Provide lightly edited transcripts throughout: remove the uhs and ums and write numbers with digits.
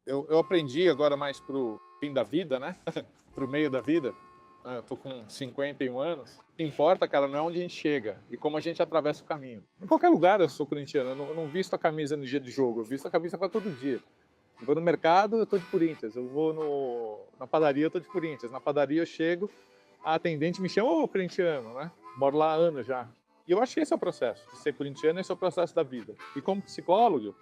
Eu aprendi agora mais pro fim da vida, né? Pro meio da vida. Eu tô com 51 anos. O que importa, cara, não é onde a gente chega e como a gente atravessa o caminho. Em qualquer lugar eu sou corintiano. Eu não visto a camisa no dia de jogo, eu visto a camisa para todo dia. Eu vou no mercado, eu tô de Corinthians. Eu vou na padaria, eu tô de Corinthians. Na padaria eu chego, a atendente me chama, ô, corintiano, né? Moro lá há anos já. E eu acho que esse é o processo. De ser corintiano, esse é o processo da vida. E como psicólogo,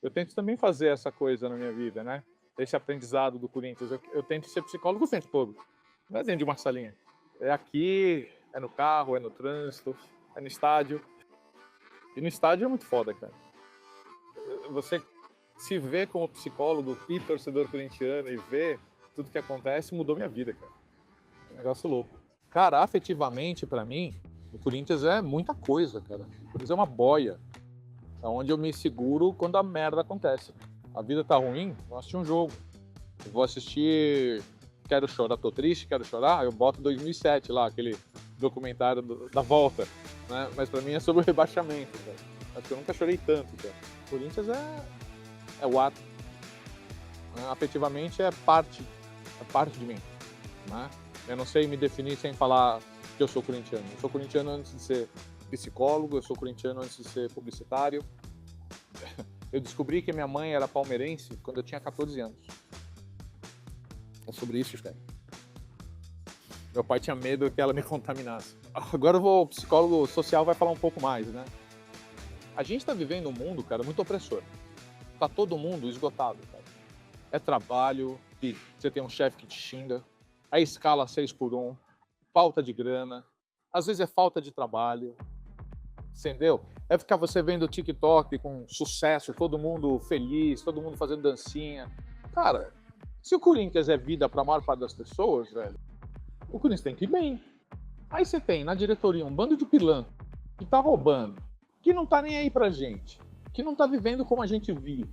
eu tento também fazer essa coisa na minha vida, né? Esse aprendizado do Corinthians. Eu tento ser psicólogo o tempo todo. Não é dentro de uma salinha. É aqui, é no carro, é no trânsito, é no estádio. E no estádio é muito foda, cara. Você se vê como psicólogo e torcedor corintiano e ver tudo que acontece mudou minha vida, cara. É um negócio louco. Cara, afetivamente, pra mim, o Corinthians é muita coisa, cara. O Corinthians é uma boia. É onde eu me seguro quando a merda acontece. A vida tá ruim, vou assistir um jogo. Eu vou assistir. Quero chorar, tô triste, quero chorar. Eu boto 2007 lá, aquele documentário da volta. Né? Mas pra mim é sobre o rebaixamento, cara. Acho que eu nunca chorei tanto, cara. O Corinthians é o ato. Né? Afetivamente é parte de mim. Né? Eu não sei me definir sem falar que eu sou corintiano. Eu sou corintiano antes de ser psicólogo, eu sou corintiano antes de ser publicitário. Eu descobri que minha mãe era palmeirense quando eu tinha 14 anos. É sobre isso, cara. Meu pai tinha medo que ela me contaminasse. Agora o psicólogo social vai falar um pouco mais, né? A gente tá vivendo um mundo, cara, muito opressor. Tá todo mundo esgotado, cara. É trabalho, e você tem um chefe que te xinga, a escala 6x1, falta de grana, às vezes é falta de trabalho, entendeu? É ficar você vendo o TikTok com sucesso, todo mundo feliz, todo mundo fazendo dancinha. Cara, se o Corinthians é vida para a maior parte das pessoas, velho, o Corinthians tem que ir bem. Aí você tem na diretoria um bando de pilantra que tá roubando, que não tá nem aí pra gente, que não tá vivendo como a gente vive.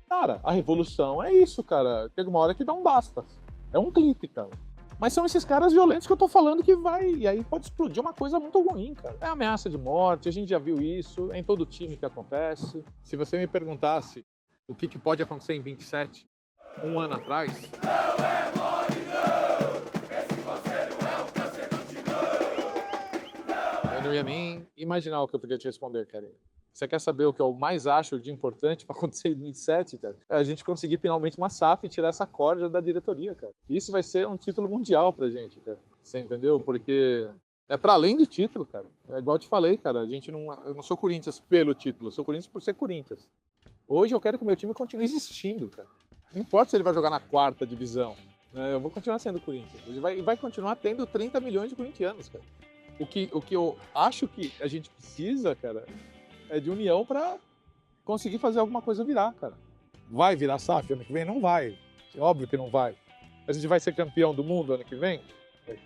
Cara, a revolução é isso, cara. Chega uma hora que dá um basta. É um clique, cara. Mas são esses caras violentos que eu tô falando que vai. E aí pode explodir uma coisa muito ruim, cara. É ameaça de morte, a gente já viu isso, é em todo time que acontece. Se você me perguntasse o que pode acontecer em 27, um ano atrás. Eu não ia nem imaginar o que eu podia te responder, cara. Você quer saber o que eu mais acho de importante para acontecer em 27, cara? É a gente conseguir finalmente uma SAF e tirar essa corda da diretoria, cara. Isso vai ser um título mundial pra gente, cara. Você entendeu? Porque é para além do título, cara. É igual eu te falei, cara. Eu não sou Corinthians pelo título, eu sou Corinthians por ser Corinthians. Hoje eu quero que o meu time continue existindo, cara. Não importa se ele vai jogar na quarta divisão. Né? Eu vou continuar sendo Corinthians. Ele vai continuar tendo 30 milhões de corintianos, cara. O que eu acho que a gente precisa, cara, é de união para conseguir fazer alguma coisa virar, cara. Vai virar SAF ano que vem? Não vai. É óbvio que não vai. A gente vai ser campeão do mundo ano que vem?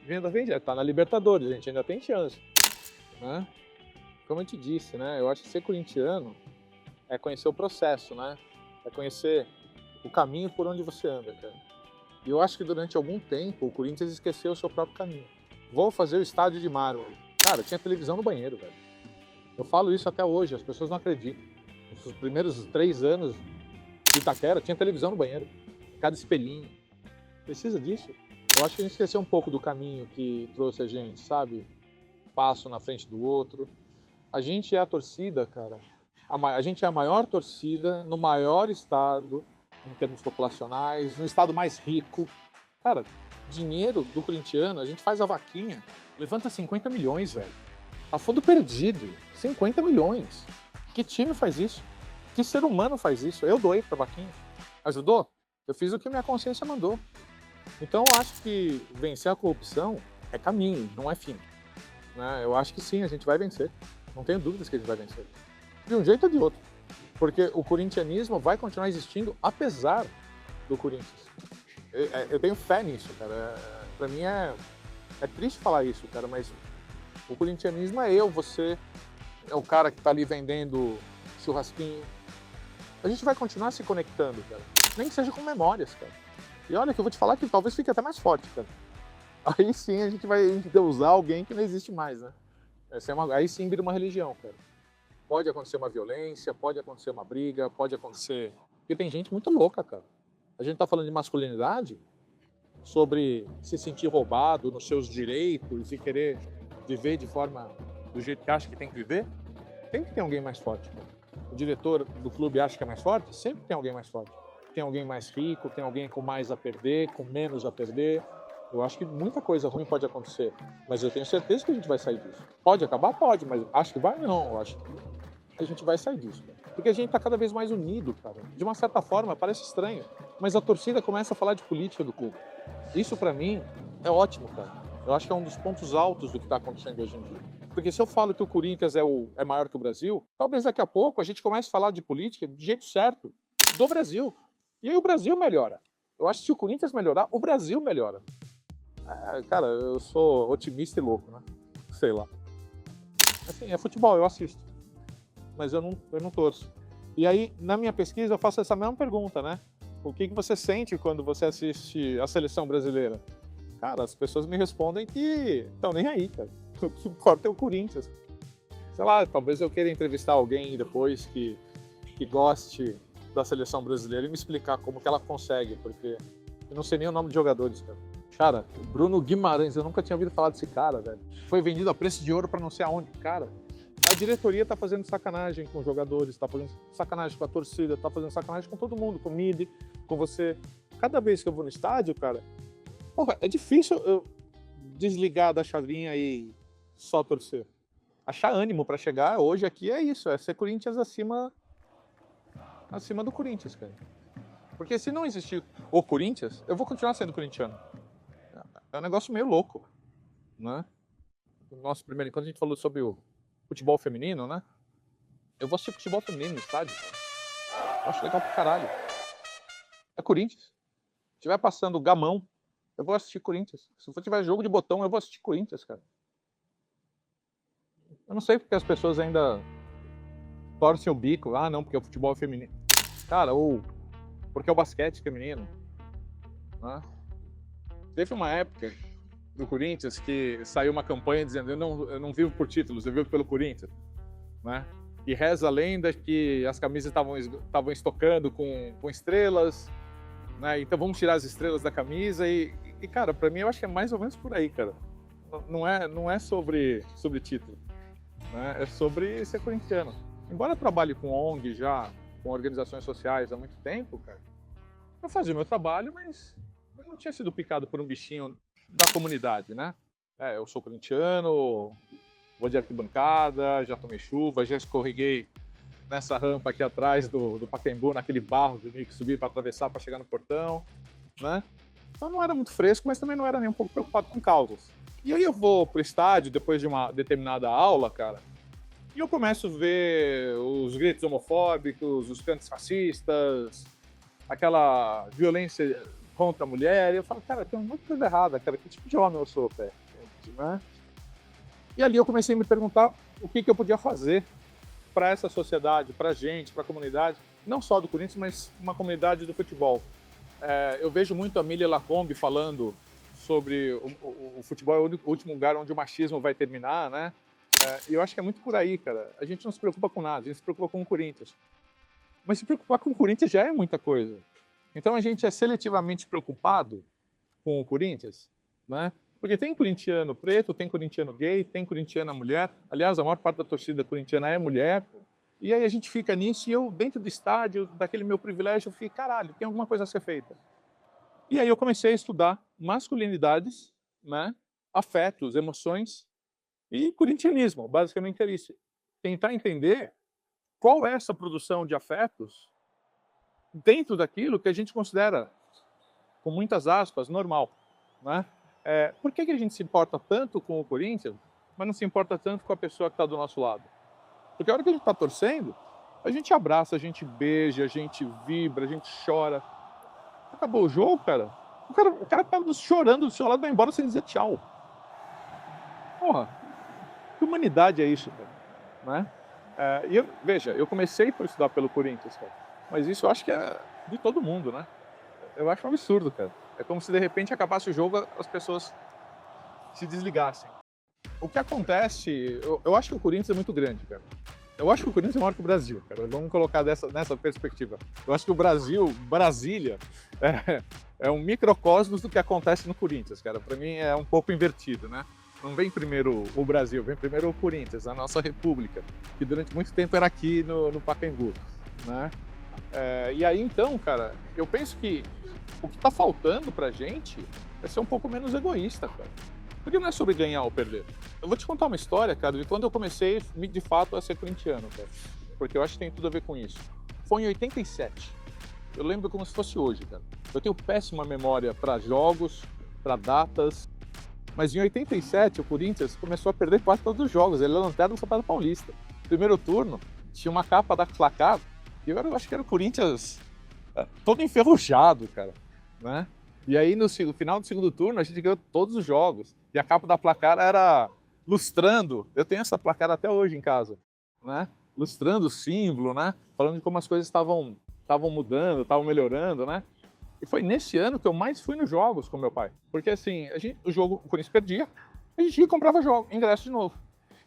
Ainda vem, já tá na Libertadores, a gente ainda tem chance. Né? Como eu te disse, né? Eu acho que ser corintiano é conhecer o processo, né? É conhecer o caminho por onde você anda, cara. E eu acho que durante algum tempo o Corinthians esqueceu o seu próprio caminho. Vou fazer o estádio de mármore. Cara, tinha televisão no banheiro, velho. Eu falo isso até hoje, as pessoas não acreditam. Nos primeiros 3 anos de Itaquera, tinha televisão no banheiro. Cada espelhinho. Precisa disso? Eu acho que a gente esqueceu um pouco do caminho que trouxe a gente, sabe? Passo na frente do outro. A gente é a torcida, cara. A gente é a maior torcida no maior estado, em termos populacionais, no estado mais rico. Cara, dinheiro do corintiano, a gente faz a vaquinha, levanta 50 milhões, velho. A fundo perdido, 50 milhões. Que time faz isso? Que ser humano faz isso? Eu doei pra vaquinha. Ajudou? Eu fiz o que minha consciência mandou. Então eu acho que vencer a corrupção é caminho, não é fim. Né? Eu acho que sim, a gente vai vencer. Não tenho dúvidas que a gente vai vencer. De um jeito ou de outro. Porque o corintianismo vai continuar existindo apesar do Corinthians. Eu tenho fé nisso, cara. Pra mim é triste falar isso, cara, mas o corintianismo é eu, você, é o cara que tá ali vendendo churrasquinho. A gente vai continuar se conectando, cara. Nem que seja com memórias, cara. E olha que eu vou te falar que talvez fique até mais forte, cara. Aí sim a gente vai usar alguém que não existe mais, né? Aí sim vira uma religião, cara. Pode acontecer uma violência, pode acontecer uma briga, pode acontecer... Porque tem gente muito louca, cara. A gente está falando de masculinidade, sobre se sentir roubado nos seus direitos e querer viver do jeito que acha que tem que viver. Sempre tem alguém mais forte. O diretor do clube acha que é mais forte? Sempre tem alguém mais forte. Tem alguém mais rico, tem alguém com mais a perder, com menos a perder. Eu acho que muita coisa ruim pode acontecer, mas eu tenho certeza que a gente vai sair disso. Pode acabar? Pode, mas acho que vai? Não, eu acho que a gente vai sair disso. Porque a gente está cada vez mais unido, cara. De uma certa forma, parece estranho, mas a torcida começa a falar de política do clube. Isso, para mim, é ótimo, cara. Eu acho que é um dos pontos altos do que está acontecendo hoje em dia. Porque se eu falo que o Corinthians é maior que o Brasil, talvez daqui a pouco a gente comece a falar de política do jeito certo, do Brasil. E aí o Brasil melhora. Eu acho que se o Corinthians melhorar, o Brasil melhora. Cara, eu sou otimista e louco, né? Sei lá. Assim, é futebol, eu assisto. Mas eu não torço. E aí, na minha pesquisa, eu faço essa mesma pergunta, né? O que você sente quando você assiste a seleção brasileira? Cara, as pessoas me respondem que estão nem aí, cara. O que importa é o Corinthians. Sei lá, talvez eu queira entrevistar alguém depois que goste da seleção brasileira e me explicar como que ela consegue, porque eu não sei nem o nome de jogadores, cara. Cara, Bruno Guimarães, eu nunca tinha ouvido falar desse cara, velho. Foi vendido a preço de ouro pra não sei aonde. Cara, a diretoria tá fazendo sacanagem com os jogadores, tá fazendo sacanagem com a torcida, tá fazendo sacanagem com todo mundo, com o Midi, com você. Cada vez que eu vou no estádio, cara, porra, é difícil eu desligar da chavinha e só torcer. Achar ânimo pra chegar hoje aqui é isso, é ser Corinthians acima do Corinthians, cara. Porque se não existir o Corinthians, eu vou continuar sendo corintiano. É um negócio meio louco, né? No nosso primeiro encontro a gente falou sobre o futebol feminino, né? Eu vou assistir futebol feminino no estádio, cara. Eu acho legal pra caralho. É Corinthians. Se estiver passando gamão, eu vou assistir Corinthians. Se for tiver jogo de botão, eu vou assistir Corinthians, cara. Eu não sei porque as pessoas ainda torcem o bico. Ah, não, porque o futebol é feminino. Cara, ou porque é o basquete feminino, né? Teve uma época do Corinthians que saiu uma campanha dizendo eu não vivo por títulos, eu vivo pelo Corinthians, né? E reza a lenda que as camisas estavam estocando com estrelas, né? Então vamos tirar as estrelas da camisa e cara, pra mim eu acho que é mais ou menos por aí, cara. Não é sobre título, né? É sobre ser corintiano. Embora eu trabalhe com ONG já, com organizações sociais há muito tempo, cara, eu fazia o meu trabalho, mas eu não tinha sido picado por um bichinho da comunidade, né? Eu sou corintiano, vou de arquibancada, já tomei chuva, já escorreguei nessa rampa aqui atrás do Pacaembu, naquele barro que eu tinha que subir para atravessar para chegar no portão, né? Então não era muito fresco, mas também não era nem um pouco preocupado com causas. E aí eu vou pro estádio depois de uma determinada aula, cara, e eu começo a ver os gritos homofóbicos, os cantos racistas, aquela violência contra a mulher, e eu falo, cara, tem muita coisa errada, cara, que tipo de homem eu sou, cara, né? E ali eu comecei a me perguntar o que eu podia fazer para essa sociedade, para a gente, para a comunidade, não só do Corinthians, mas uma comunidade do futebol. Eu vejo muito a Millie Lacombe falando sobre o futebol é o último lugar onde o machismo vai terminar, né? E eu acho que é muito por aí, cara. A gente não se preocupa com nada, a gente se preocupa com o Corinthians. Mas se preocupar com o Corinthians já é muita coisa. Então a gente é seletivamente preocupado com o Corinthians, né? Porque tem corintiano preto, tem corintiano gay, tem corintiana mulher. Aliás, a maior parte da torcida corintiana é mulher. E aí a gente fica nisso e eu, dentro do estádio, daquele meu privilégio, eu fiquei, caralho, tem alguma coisa a ser feita. E aí eu comecei a estudar masculinidades, né? Afetos, emoções e corintianismo. Basicamente era isso. Tentar entender qual é essa produção de afetos dentro daquilo que a gente considera, com muitas aspas, normal, né? Por que a gente se importa tanto com o Corinthians, mas não se importa tanto com a pessoa que está do nosso lado? Porque a hora que a gente está torcendo, a gente abraça, a gente beija, a gente vibra, a gente chora. Acabou o jogo, cara. O cara tá chorando do seu lado, vai embora sem dizer tchau. Porra, que humanidade é isso, cara? Né? Veja, eu comecei por estudar pelo Corinthians, cara. Mas isso eu acho que é de todo mundo, né? Eu acho um absurdo, cara. É como se de repente acabasse o jogo, as pessoas se desligassem. O que acontece, eu acho que o Corinthians é muito grande, cara. Eu acho que o Corinthians é maior que o Brasil, cara. Vamos colocar nessa perspectiva. Eu acho que o Brasil, Brasília, é um microcosmos do que acontece no Corinthians, cara. Para mim é um pouco invertido, né? Não vem primeiro o Brasil, vem primeiro o Corinthians, a nossa república, que durante muito tempo era aqui no Pacaembu, né? E aí então, cara, eu penso que o que tá faltando pra gente é ser um pouco menos egoísta, cara. Porque não é sobre ganhar ou perder. Eu vou te contar uma história, cara, de quando eu comecei, de fato, a ser corintiano, cara. Porque eu acho que tem tudo a ver com isso. Foi em 87. Eu lembro como se fosse hoje, cara. Eu tenho péssima memória para jogos, para datas. Mas em 87, o Corinthians começou a perder quase todos os jogos. Ele era lanterna do Campeonato Paulista. Primeiro turno, tinha uma capa da placar. E eu acho que era o Corinthians todo enferrujado, cara, né? E aí, no final do segundo turno, a gente ganhou todos os jogos. E a capa da placar era lustrando. Eu tenho essa placar até hoje em casa, né? Lustrando o símbolo, né? Falando de como as coisas estavam mudando, estavam melhorando, né? E foi nesse ano que eu mais fui nos jogos com meu pai. Porque assim, o Corinthians perdia, a gente ia e comprava ingresso de novo.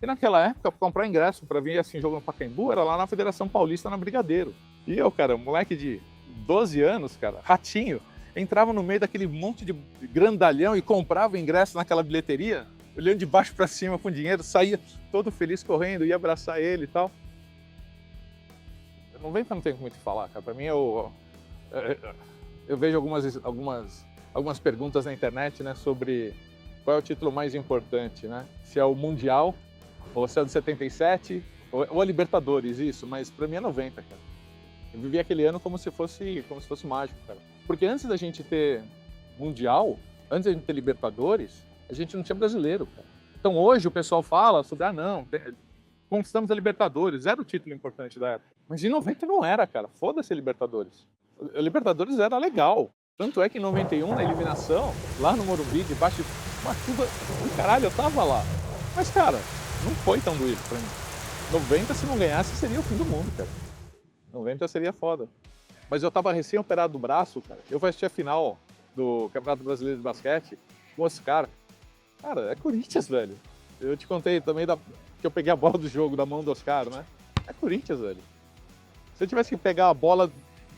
E naquela época, para comprar ingresso para vir assim, jogo no Pacaembu, era lá na Federação Paulista, na Brigadeiro. E eu, cara, moleque de 12 anos, cara, ratinho, entrava no meio daquele monte de grandalhão e comprava ingresso naquela bilheteria, olhando de baixo para cima com dinheiro, saía todo feliz correndo, ia abraçar ele e tal. Não vem que eu não tenho muito o que falar, cara. Para mim, eu vejo algumas perguntas na internet, né, sobre qual é o título mais importante, né? Se é o Mundial, ou se é o de 77, ou a Libertadores, isso. Mas para mim é 90, cara. Eu vivi aquele ano como se fosse mágico, cara. Porque antes da gente ter Mundial, antes da gente ter Libertadores, a gente não tinha brasileiro, cara. Então hoje o pessoal fala sobre, conquistamos a Libertadores, era o título importante da época. Mas em 90 não era, cara. Foda-se a Libertadores. A Libertadores era legal. Tanto é que em 91, na eliminação, lá no Morumbi, debaixo de uma chuva do caralho, eu tava lá. Mas, cara, não foi tão doído pra mim. 90, se não ganhasse, seria o fim do mundo, cara. 90 seria foda. Mas eu tava recém-operado do braço, cara. Eu fui assistir a final do Campeonato Brasileiro de Basquete com esse cara. Cara, é Corinthians, velho. Eu te contei também que eu peguei a bola do jogo da mão do Oscar, né? É Corinthians, velho. Se eu tivesse que pegar a bola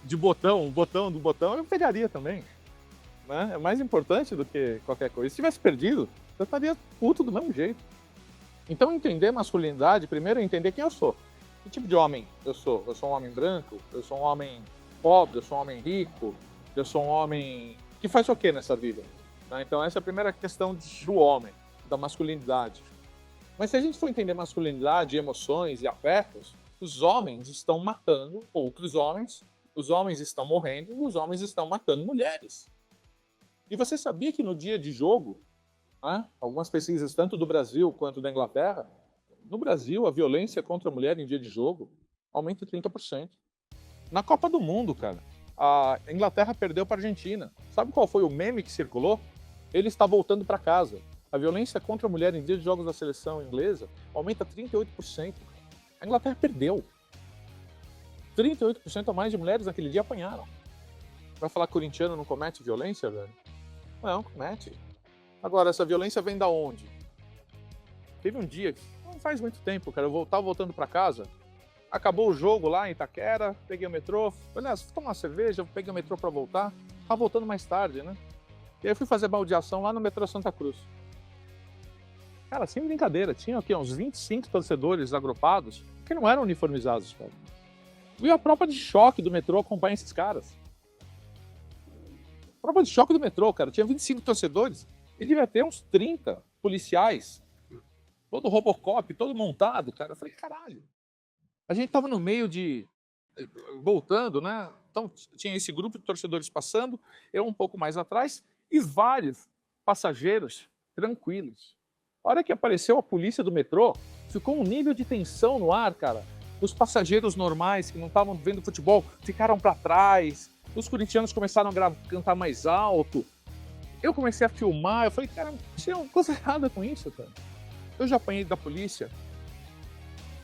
de botão, do botão, eu pegaria também. Né? É mais importante do que qualquer coisa. Se tivesse perdido, eu estaria puto do mesmo jeito. Então, entender masculinidade, primeiro é entender quem eu sou. Que tipo de homem eu sou? Eu sou um homem branco? Eu sou um homem pobre? Eu sou um homem rico? Eu sou um homem que faz o quê nessa vida? Tá? Então, essa é a primeira questão do homem, da masculinidade. Mas se a gente for entender masculinidade, emoções e afetos, os homens estão matando outros homens, os homens estão morrendo e os homens estão matando mulheres. E você sabia que no dia de jogo, algumas pesquisas tanto do Brasil quanto da Inglaterra, no Brasil a violência contra a mulher em dia de jogo aumenta 30%. Na Copa do Mundo, cara, a Inglaterra perdeu para a Argentina. Sabe qual foi o meme que circulou? Ele está voltando para casa. A violência contra a mulher em dia de jogos da seleção inglesa aumenta 38%. A Inglaterra perdeu. 38% a mais de mulheres naquele dia apanharam. Vai falar que corintiano não comete violência, velho? Não, comete. Agora, essa violência vem da onde? Teve um dia, não faz muito tempo, cara, eu tava voltando pra casa, acabou o jogo lá em Itaquera, peguei o metrô, aliás, fui tomar uma cerveja, peguei o metrô pra voltar, tava voltando mais tarde, né? E aí eu fui fazer baldeação lá no metrô Santa Cruz. Cara, sem brincadeira, tinha aqui uns 25 torcedores agrupados que não eram uniformizados, cara. E a tropa de choque do metrô acompanha esses caras. Tropa de choque do metrô, cara. Tinha 25 torcedores e devia ter uns 30 policiais. Todo Robocop, todo montado, cara. Eu falei, caralho. A gente tava no meio de... voltando, né? Então tinha esse grupo de torcedores passando, eu um pouco mais atrás e vários passageiros tranquilos. A hora que apareceu a polícia do metrô, ficou um nível de tensão no ar, cara. Os passageiros normais que não estavam vendo futebol ficaram para trás. Os corintianos começaram a cantar mais alto. Eu comecei a filmar. Eu falei, cara, tinha uma coisa errada com isso, cara. Eu já apanhei da polícia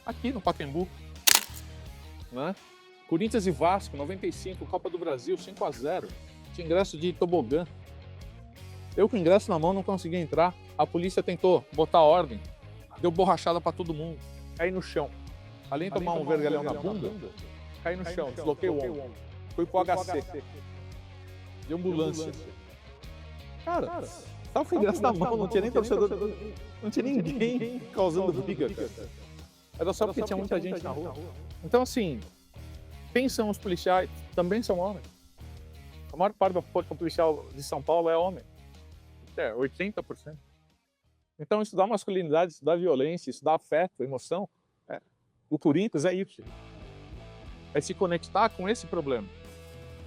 aqui no Pacaembu. Né? Corinthians e Vasco, 95, Copa do Brasil, 5-0. Tinha ingresso de tobogã. Eu com ingresso na mão não conseguia entrar. A polícia tentou botar ordem. Deu borrachada para todo mundo. Caí no chão. além de tomar um vergalhão na bunda, caí no chão, desloquei o ombro. Fui pro HC, de ambulância. Cara, tava fedendo da mão, não tinha nem torcedor, não tinha ninguém causando briga, cara. Era só porque tinha muita gente na rua. Então, assim, pensam os policiais, também são homens. A maior parte da força policial de São Paulo é homem. 80%. Então, estudar masculinidade, estudar violência, estudar afeto, emoção, o Corinthians é isso. É se conectar com esse problema.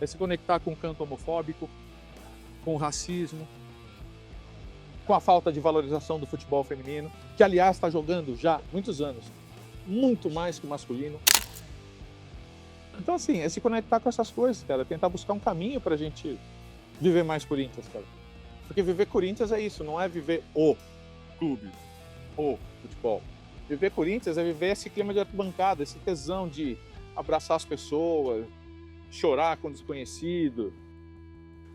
É se conectar com o canto homofóbico, com o racismo, com a falta de valorização do futebol feminino, que, aliás, está jogando já há muitos anos, muito mais que o masculino. Então, assim, é se conectar com essas coisas, cara. Tentar buscar um caminho pra gente viver mais Corinthians, cara. Porque viver Corinthians é isso, não é viver o clube, o futebol. Viver Corinthians é viver esse clima de arquibancada, esse tesão de abraçar as pessoas, chorar com o desconhecido.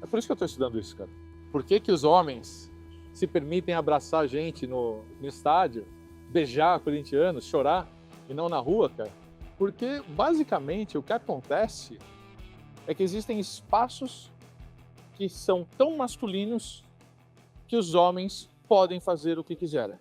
É por isso que eu tô estudando isso, cara. Por que que os homens se permitem abraçar a gente no estádio, beijar corintianos, chorar, e não na rua, cara? Porque, basicamente, o que acontece é que existem espaços que são tão masculinos que os homens podem fazer o que quiserem.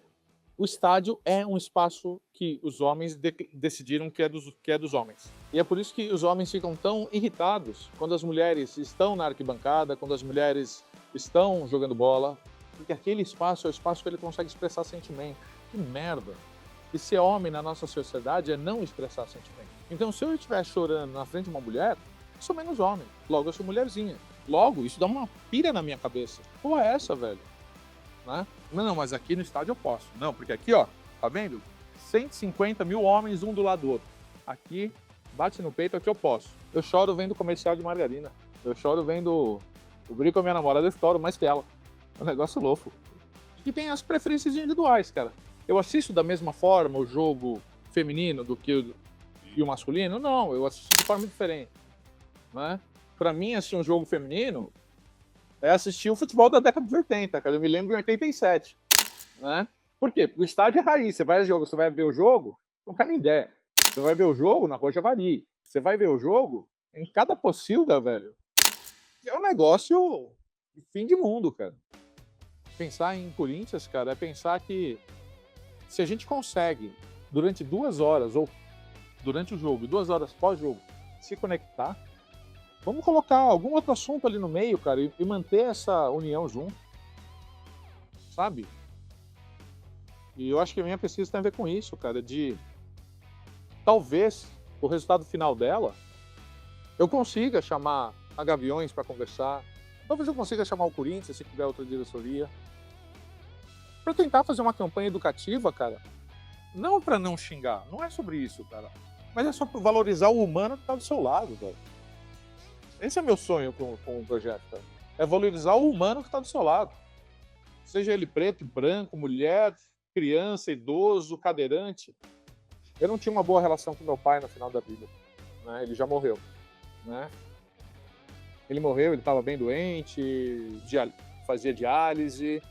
O estádio é um espaço que os homens decidiram que é dos homens. E é por isso que os homens ficam tão irritados quando as mulheres estão na arquibancada, quando as mulheres estão jogando bola, porque aquele espaço é o espaço que ele consegue expressar sentimento. Que merda! E ser homem na nossa sociedade é não expressar sentimento. Então, se eu estiver chorando na frente de uma mulher, eu sou menos homem. Logo, eu sou mulherzinha. Logo, isso dá uma pira na minha cabeça. Porra, é essa, velho? Né? Não, mas aqui no estádio eu posso. Não, porque aqui, ó, tá vendo? 150 mil homens, um do lado do outro. Aqui, bate no peito, aqui eu posso. Eu choro vendo comercial de margarina. Eu choro vendo o brinco com a minha namorada, eu choro mais que ela. É um negócio louco. E tem as preferências individuais, cara. Eu assisto da mesma forma o jogo feminino do que o masculino? Não, eu assisto de forma diferente. Né? Pra mim, assistir um jogo feminino é assistir o futebol da década de 80, cara. Eu me lembro em 87. Né? Por quê? Porque o estádio é raiz. Você vai ver o jogo com Canindé. Você vai ver o jogo na Rua Javari. Você vai ver o jogo em cada pocilga, velho. É um negócio de fim de mundo, cara. Pensar em Corinthians, cara, é pensar que se a gente consegue, durante 2 horas, ou durante o jogo, 2 horas pós-jogo, se conectar, vamos colocar algum outro assunto ali no meio, cara, e manter essa união junto. Sabe? E eu acho que a minha pesquisa tem a ver com isso, cara, de talvez o resultado final dela eu consiga chamar a Gaviões para conversar, talvez eu consiga chamar o Corinthians se tiver outra diretoria, para tentar fazer uma campanha educativa, cara, não para não xingar, não é sobre isso, cara, mas é só para valorizar o humano que tá do seu lado, cara. Esse é meu sonho com o projeto, cara. É valorizar o humano que tá do seu lado. Seja ele preto, branco, mulher, criança, idoso, cadeirante. Eu não tinha uma boa relação com meu pai no final da vida, né? Ele já morreu, né? Ele morreu, ele estava bem doente, fazia diálise,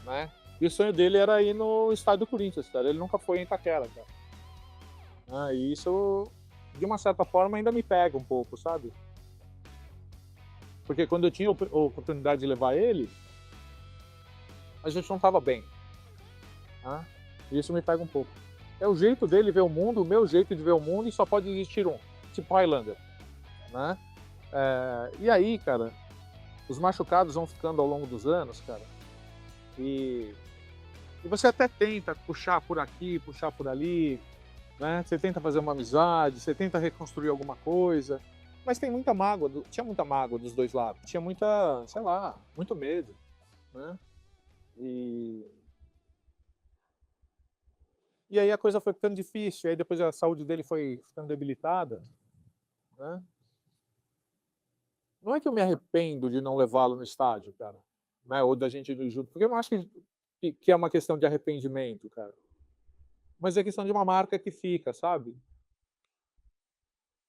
né? E o sonho dele era ir no estádio do Corinthians, cara. Ele nunca foi em Itaquera, cara. E isso, de uma certa forma, ainda me pega um pouco, sabe? Porque quando eu tinha a oportunidade de levar ele, a gente não estava bem. Né? E isso me pega um pouco. É o jeito dele ver o mundo, o meu jeito de ver o mundo, e só pode existir um, tipo Highlander. Né? E aí, cara, os machucados vão ficando ao longo dos anos, cara, e você até tenta puxar por aqui, puxar por ali, né? Você tenta fazer uma amizade, você tenta reconstruir alguma coisa, mas tem muita mágoa, tinha muita mágoa dos dois lados, tinha muita, sei lá, muito medo, né? E aí a coisa foi ficando difícil, aí depois a saúde dele foi ficando debilitada, né? Não é que eu me arrependo de não levá-lo no estádio, cara, né? Ou da gente ir junto, porque eu não acho que é uma questão de arrependimento, cara. Mas é questão de uma marca que fica, sabe?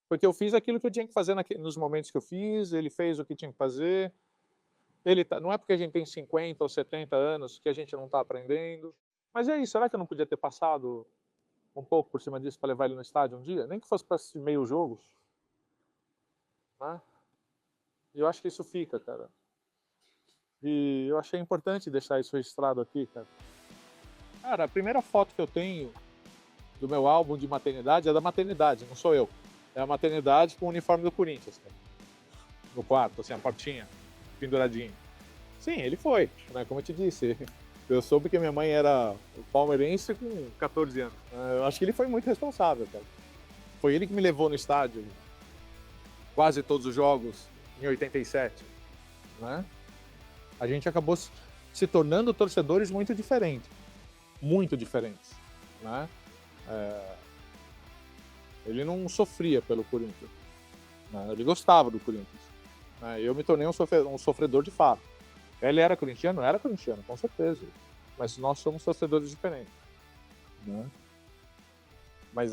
Porque eu fiz aquilo que eu tinha que fazer nos momentos que eu fiz, ele fez o que tinha que fazer. Não é porque a gente tem 50 ou 70 anos que a gente não está aprendendo. Mas é isso, será que eu não podia ter passado um pouco por cima disso para levar ele no estádio um dia, nem que fosse para assistir meio jogo, né? E eu acho que isso fica, cara. E eu achei importante deixar isso registrado aqui, cara. Cara, a primeira foto que eu tenho do meu álbum de maternidade é da maternidade, não sou eu. É a maternidade com o uniforme do Corinthians, cara. No quarto, assim, a portinha, penduradinho. Sim, ele foi, né? Como eu te disse. Eu soube que minha mãe era palmeirense com 14 anos. Eu acho que ele foi muito responsável, cara. Foi ele que me levou no estádio quase todos os jogos em 87, né? A gente acabou se tornando torcedores muito diferentes, né? Ele não sofria pelo Corinthians, né? Ele gostava do Corinthians, né? Eu me tornei um sofredor de fato. Ele era corintiano? Era corintiano, com certeza. Mas nós somos torcedores diferentes, né? Mas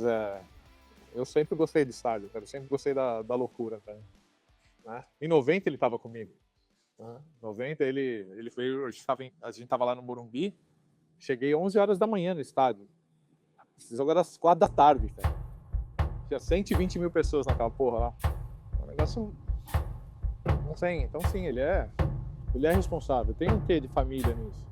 eu sempre gostei de estádio, cara. Eu sempre gostei da loucura, cara, né? Em 90 ele estava comigo. Em 90 ele veio, a gente estava lá no Morumbi. Cheguei 11 horas da manhã no estádio. Esse jogo era às 4 da tarde, cara. Tinha 120 mil pessoas naquela porra lá. Um negócio... Não sei. Então sim, ele é responsável. Tem um quê de família nisso?